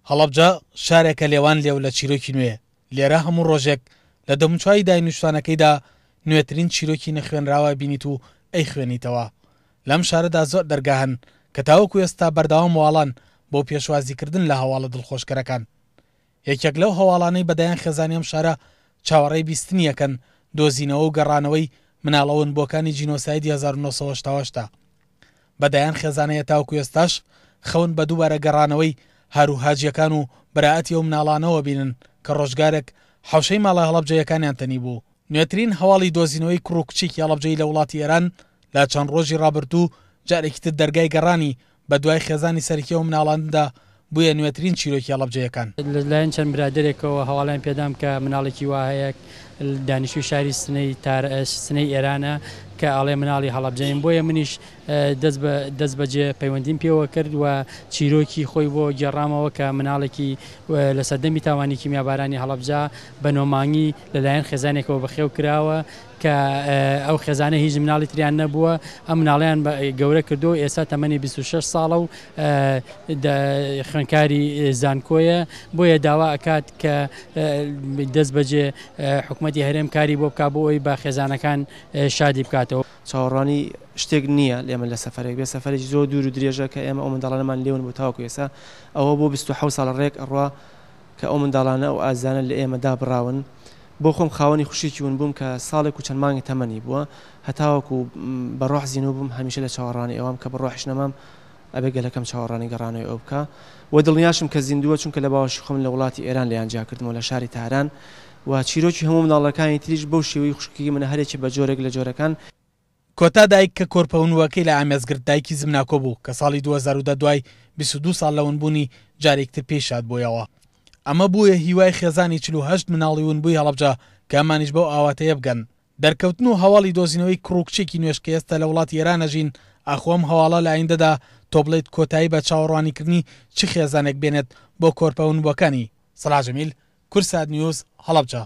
هەڵەبجە شارێکە لێوان لێو لە چیرۆکی نوێ. لێرە هەموو ڕۆژێک لە دەموچوای داینوشتانەکەیدا نوێترین چیرۆکی نەخوێنراوە بینیت و ئەی خوێنیتەوە. لەم شارەدا زۆر دەرگا هەن کە تاوەکو ئێستا بەردەوام واڵان بۆ پێشوازیکردن لە هەواڵە دڵخۆشکەرەکان. یەکێک لەو هەواڵانەی بەدایان خێزانیەم شارە چاوەڕێی بیستنی یەکەن دۆزینەوە و گەڕانەوەی مناڵەوەنبووەکانی جینۆسایدی 1970 بەدایان خێزانەیە تاوەکو ئێستاش خەون بە دووبارە گەڕانەوەی هاروهاجیەکان و بەراەتی ئەو مناڵانەوە بینن کە ڕۆژگارێک حوشەی ماڵە هەڵەبجەیەکانیان تەنی بوو. نوێترین هەواڵی دۆزینەوەی کوڕکچێکی هەڵەبجەی لە وڵاتی ئێران لە چەند ڕۆژی ڕابردوو جارێکی تر دەرگای گەڕانی بە دوای خێزانی سەرکیەوە مناڵاندا بووە نوێترین چیرۆکی هەڵەبجەیەکان. لەلایەن چەند برادێکەوە هەواڵیان پێدام کە مناڵێکی وایەک دانیشتوی شاری سنەی ئێرانە کە ئاڵێ مناڵی هەڵەبجەین بۆیە منیش دەست بەجێ پەیوەندیم پێوە کرد و چیرۆکی خۆی بۆ گێڕامەوە کە مناڵێکی لە سەردەمی تاوانی کیمیابارانی هەڵەبجە بە نۆمانگی لەلایەن خێزانێکەوە بەخێو کراوە کە ئەو خێزانە هیچ مناڵی تریان نەبووە. ئەم مناڵیان گەورە کردو ئێستا تەمەنی 26 ساڵە و خوێنکاری زانکۆیە. بۆیە داوا ئەکات کە دەست بەجێ حکوومەتی هەرێم کاری بۆ بکات بۆ ئەوی با خێزانەکان شادی بکاتەوە. چاوەڕوانی شتێک نییە لێمە لە سەفەرێک بێ سەفەرێکی زۆر دوور و درێژە کە ئێمە ئەو منداڵانەمان لێون بۆ تاوەکو ئێستا ئەوە بۆ 27 ساڵ ڕێک ئەڕوا کە ئەو منداڵانە و ئازانە لە ئێمەدا بڕاون. بۆ خۆم خاوەنی خوشیکی ون بووم کە ساڵێک و چەند مانگی تەمەنی بووە هەتاوەکو بەڕۆح زیینۆ بووم هەمیشە لە چاوەڕانی ئەوام کە بەڕۆحش نەمام ئەبێ گەلەکەم چاوەڕانی گەڕانەوەی ئەو بکە و دڵنیاشم کە زیندووە چونکە لە باوەشی خۆم لە وڵاتی ئێران لەیان جاکردمەوە لە شاری تاران و چیرۆکی هەموو مناڵەکانی تریش بەو شێوەی خوشکی منە هەرێکی بە جۆرێک لە جۆرەکان. کۆتا دایک کە کۆرپەونوەکەی لە ئامێزگرت دایکی زمناکۆ بوو کە ساڵی 2010 دوای 22 ساڵ لەونبوونی جارێکتر پێشاد بۆیەوە. ئەمە بووە هیوای خێزانی 48 مناڵی ونبووی هەڵەبجە کە ئەمانیش بەو ئاواتەیە بگەن. دەرکەوتن و هەواڵی دۆزینەوەی کوڕکچێکی نوێشکە ئێستا لە وڵاتی ئێرانەژین ئاخۆم هەواڵە لە ئایندەدا تۆ بڵێیت کۆتایی بە چاوەڕوانیکردنی چ خێزانێک بێنێت بۆ کۆرپەونبووەکانی. سەلاح جەمیل، کورسات نیوز، هەڵەبجە.